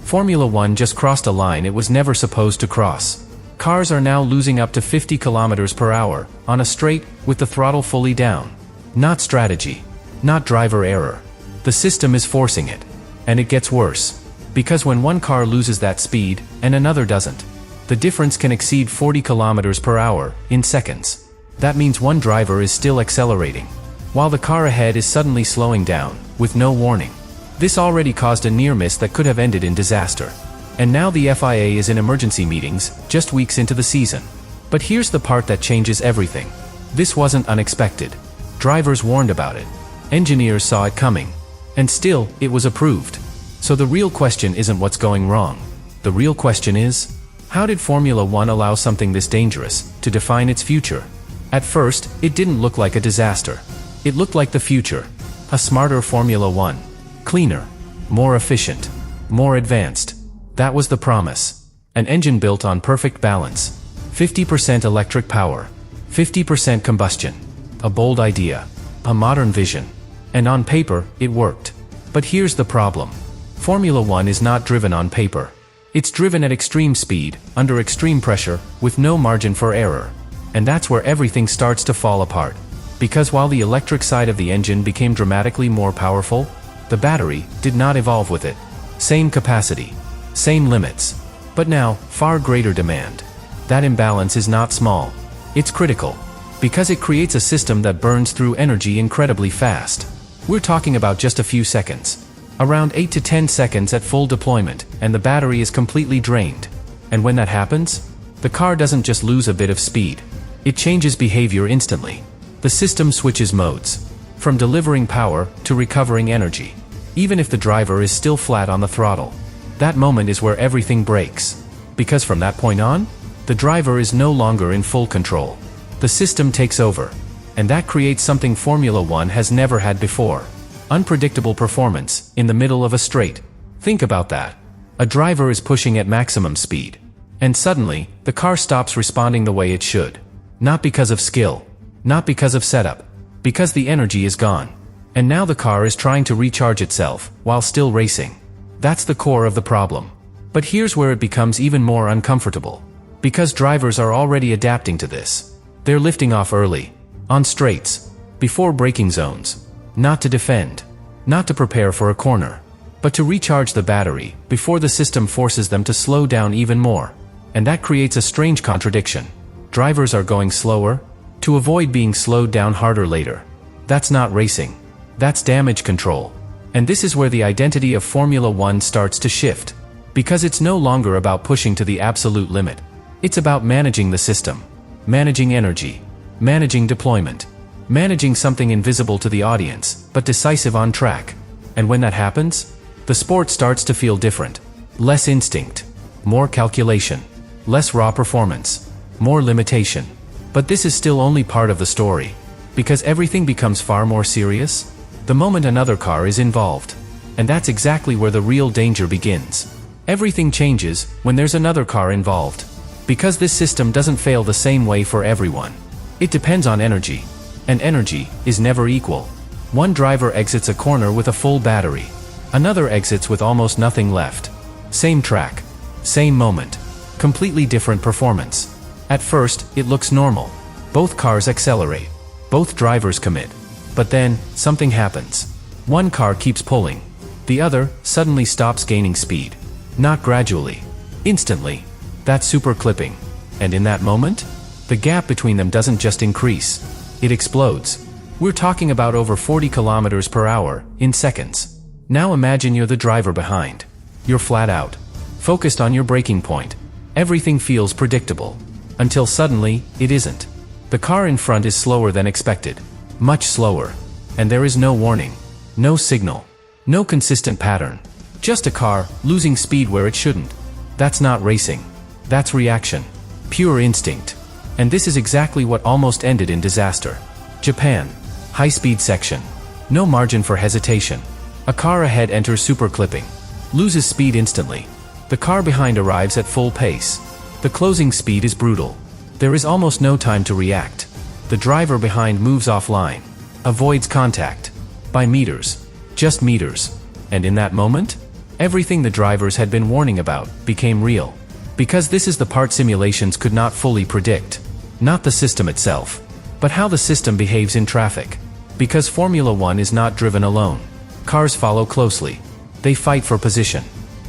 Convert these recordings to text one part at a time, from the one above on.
Formula One just crossed a line it was never supposed to cross. Cars are now losing up to 50 kilometers per hour, on a straight, with the throttle fully down. Not strategy. Not driver error. The system is forcing it. And it gets worse. Because when one car loses that speed, and another doesn't, the difference can exceed 40 kilometers per hour, in seconds. That means one driver is still accelerating, while the car ahead is suddenly slowing down, with no warning. This already caused a near miss that could have ended in disaster. And now the FIA is in emergency meetings, just weeks into the season. But here's the part that changes everything. This wasn't unexpected. Drivers warned about it. Engineers saw it coming. And still, it was approved. So the real question isn't what's going wrong. The real question is, how did Formula One allow something this dangerous to define its future? At first, it didn't look like a disaster. It looked like the future. A smarter Formula One. Cleaner. More efficient. More advanced. That was the promise. An engine built on perfect balance. 50% electric power. 50% combustion. A bold idea. A modern vision. And on paper, it worked. But here's the problem. Formula One is not driven on paper. It's driven at extreme speed, under extreme pressure, with no margin for error. And that's where everything starts to fall apart. Because while the electric side of the engine became dramatically more powerful, the battery did not evolve with it. Same capacity. Same limits. But now, far greater demand. That imbalance is not small. It's critical. Because it creates a system that burns through energy incredibly fast. We're talking about just a few seconds. Around 8 to 10 seconds at full deployment, and the battery is completely drained. And when that happens, the car doesn't just lose a bit of speed. It changes behavior instantly. The system switches modes. From delivering power to recovering energy. Even if the driver is still flat on the throttle. That moment is where everything breaks. Because from that point on, the driver is no longer in full control. The system takes over. And that creates something Formula One has never had before. Unpredictable performance, in the middle of a straight. Think about that. A driver is pushing at maximum speed. And suddenly, the car stops responding the way it should. Not because of skill. Not because of setup. Because the energy is gone. And now the car is trying to recharge itself, while still racing. That's the core of the problem. But here's where it becomes even more uncomfortable. Because drivers are already adapting to this. They're lifting off early. On straights. Before braking zones. Not to defend. Not to prepare for a corner. But to recharge the battery, before the system forces them to slow down even more. And that creates a strange contradiction. Drivers are going slower, to avoid being slowed down harder later. That's not racing. That's damage control. And this is where the identity of Formula One starts to shift. Because it's no longer about pushing to the absolute limit. It's about managing the system. Managing energy. Managing deployment. Managing something invisible to the audience, but decisive on track. And when that happens, the sport starts to feel different. Less instinct. More calculation. Less raw performance. More limitation. But this is still only part of the story. Because everything becomes far more serious the moment another car is involved. And that's exactly where the real danger begins. Everything changes when there's another car involved. Because this system doesn't fail the same way for everyone. It depends on energy. And energy is never equal. One driver exits a corner with a full battery. Another exits with almost nothing left. Same track. Same moment. Completely different performance. At first, it looks normal. Both cars accelerate. Both drivers commit. But then, something happens. One car keeps pulling. The other suddenly stops gaining speed. Not gradually. Instantly. That's super clipping. And in that moment, the gap between them doesn't just increase. It explodes. We're talking about over 40 kilometers per hour, in seconds. Now imagine you're the driver behind. You're flat out. Focused on your braking point. Everything feels predictable. Until suddenly, it isn't. The car in front is slower than expected. Much slower. And there is no warning. No signal. No consistent pattern. Just a car, losing speed where it shouldn't. That's not racing. That's reaction. Pure instinct. And this is exactly what almost ended in disaster. Japan. High-speed section. No margin for hesitation. A car ahead enters super clipping. Loses speed instantly. The car behind arrives at full pace. The closing speed is brutal. There is almost no time to react. The driver behind moves offline. Avoids contact. By meters. Just meters. And in that moment, Everything the drivers had been warning about became real. Because this is the part simulations could not fully predict. Not the system itself, but how the system behaves in traffic. Because Formula One is not driven alone. Cars follow closely. They fight for position.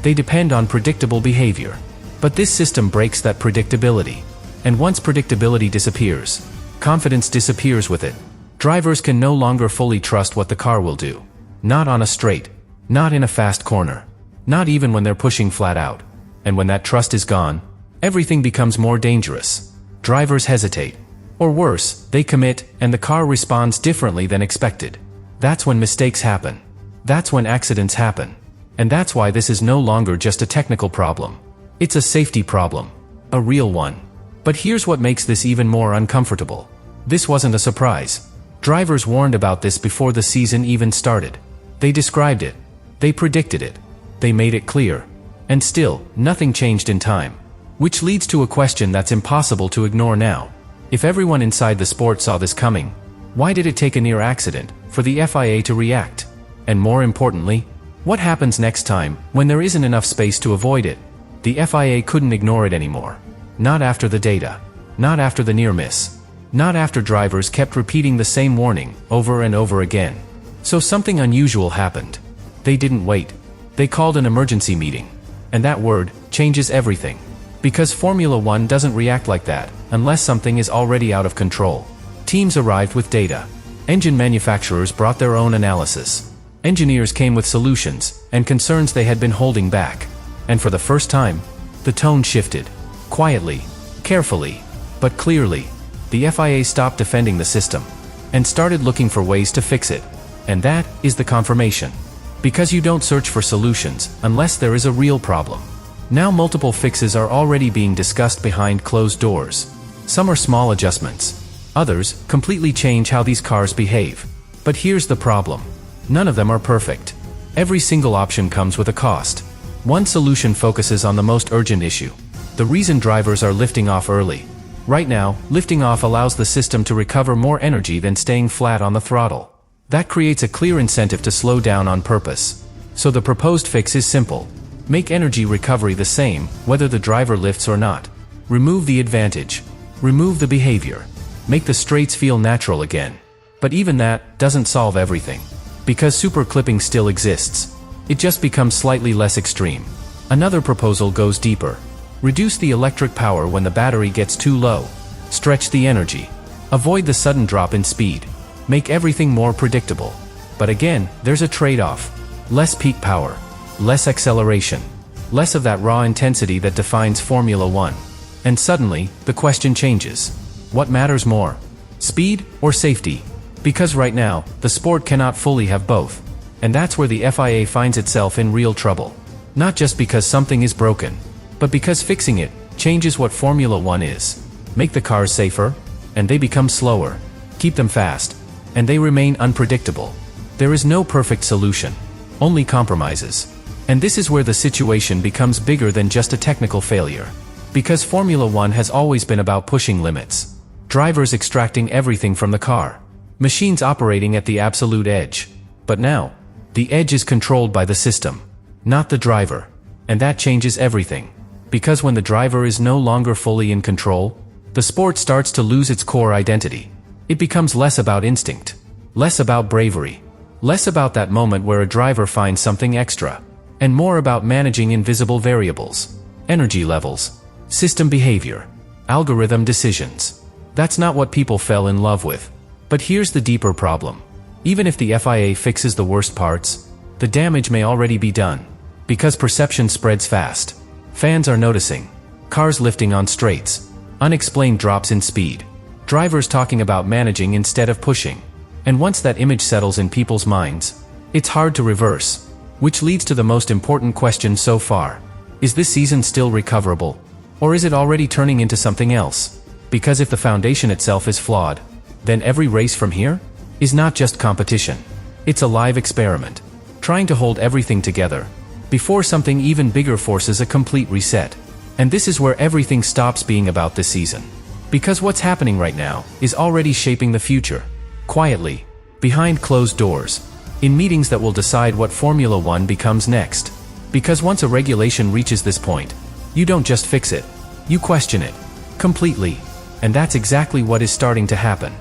They depend on predictable behavior. But this system breaks that predictability. And once predictability disappears, confidence disappears with it. Drivers can no longer fully trust what the car will do. Not on a straight. Not in a fast corner. Not even when they're pushing flat out. And when that trust is gone, everything becomes more dangerous. Drivers hesitate. Or worse, they commit, and the car responds differently than expected. That's when mistakes happen. That's when accidents happen. And that's why this is no longer just a technical problem. It's a safety problem. A real one. But here's what makes this even more uncomfortable. This wasn't a surprise. Drivers warned about this before the season even started. They described it. They predicted it. They made it clear. And still, nothing changed in time. Which leads to a question that's impossible to ignore now. If everyone inside the sport saw this coming, why did it take a near accident for the FIA to react? And more importantly, what happens next time when there isn't enough space to avoid it? The FIA couldn't ignore it anymore. Not after the data. Not after the near miss. Not after drivers kept repeating the same warning over and over again. So something unusual happened. They didn't wait. They called an emergency meeting. And that word changes everything. Because Formula One doesn't react like that unless something is already out of control. Teams arrived with data. Engine manufacturers brought their own analysis. Engineers came with solutions and concerns they had been holding back. And for the first time, the tone shifted. Quietly, carefully, but clearly. The FIA stopped defending the system and started looking for ways to fix it. And that is the confirmation. Because you don't search for solutions unless there is a real problem. Now multiple fixes are already being discussed behind closed doors. Some are small adjustments. Others completely change how these cars behave. But here's the problem. None of them are perfect. Every single option comes with a cost. One solution focuses on the most urgent issue. The reason drivers are lifting off early. Right now, lifting off allows the system to recover more energy than staying flat on the throttle. That creates a clear incentive to slow down on purpose. So the proposed fix is simple. Make energy recovery the same, whether the driver lifts or not. Remove the advantage. Remove the behavior. Make the straights feel natural again. But even that doesn't solve everything. Because super clipping still exists. It just becomes slightly less extreme. Another proposal goes deeper. Reduce the electric power when the battery gets too low. Stretch the energy. Avoid the sudden drop in speed. Make everything more predictable. But again, there's a trade-off. Less peak power. Less acceleration. Less of that raw intensity that defines Formula One. And suddenly, the question changes. What matters more? Speed or safety? Because right now, the sport cannot fully have both. And that's where the FIA finds itself in real trouble. Not just because something is broken, but because fixing it changes what Formula One is. Make the cars safer, and they become slower. Keep them fast, and they remain unpredictable. There is no perfect solution, only compromises. And this is where the situation becomes bigger than just a technical failure. Because Formula One has always been about pushing limits. Drivers extracting everything from the car. Machines operating at the absolute edge. But now, the edge is controlled by the system, not the driver. And that changes everything. Because when the driver is no longer fully in control, the sport starts to lose its core identity. It becomes less about instinct, less about bravery, less about that moment where a driver finds something extra, and more about managing invisible variables, energy levels, system behavior, algorithm decisions. That's not what people fell in love with. But here's the deeper problem. Even if the FIA fixes the worst parts, the damage may already be done. Because perception spreads fast. Fans are noticing. Cars lifting on straights. Unexplained drops in speed. Drivers talking about managing instead of pushing. And once that image settles in people's minds, it's hard to reverse. Which leads to the most important question so far. Is this season still recoverable? Or is it already turning into something else? Because if the foundation itself is flawed, then every race from here is not just competition. It's a live experiment, trying to hold everything together before something even bigger forces a complete reset. And this is where everything stops being about this season. Because what's happening right now is already shaping the future. Quietly, behind closed doors, in meetings that will decide what Formula One becomes next. Because once a regulation reaches this point, you don't just fix it, you question it completely. And that's exactly what is starting to happen.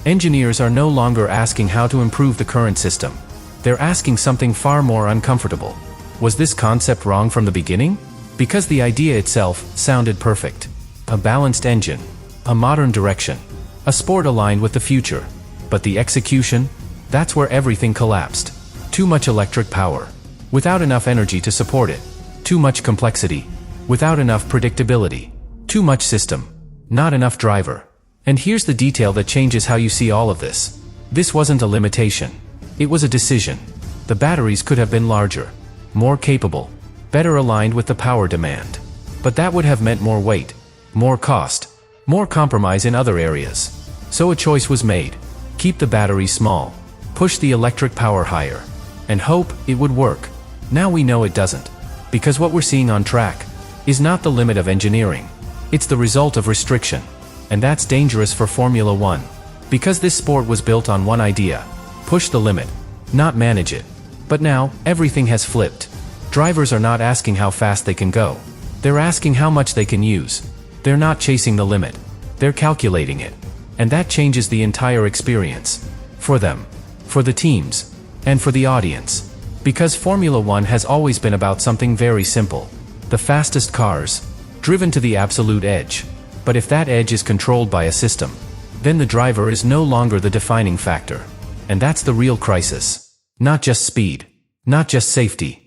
Engineers are no longer asking how to improve the current system. They're asking something far more uncomfortable. Was this concept wrong from the beginning? Because the idea itself sounded perfect. A balanced engine, a modern direction, a sport aligned with the future. But the execution? That's where everything collapsed. Too much electric power, without enough energy to support it. Too much complexity, without enough predictability. Too much system, not enough driver. And here's the detail that changes how you see all of this. This wasn't a limitation. It was a decision. The batteries could have been larger, more capable, better aligned with the power demand. But that would have meant more weight, more cost, more compromise in other areas. So a choice was made. Keep the batteries small, push the electric power higher, and hope it would work. Now we know it doesn't. Because what we're seeing on track is not the limit of engineering. It's the result of restriction. And that's dangerous for Formula One. Because this sport was built on one idea: push the limit, not manage it. But now, everything has flipped. Drivers are not asking how fast they can go. They're asking how much they can use. They're not chasing the limit. They're calculating it. And that changes the entire experience. For them, for the teams, and for the audience. Because Formula One has always been about something very simple. The fastest cars, driven to the absolute edge. But if that edge is controlled by a system, then the driver is no longer the defining factor. And that's the real crisis. Not just speed, not just safety,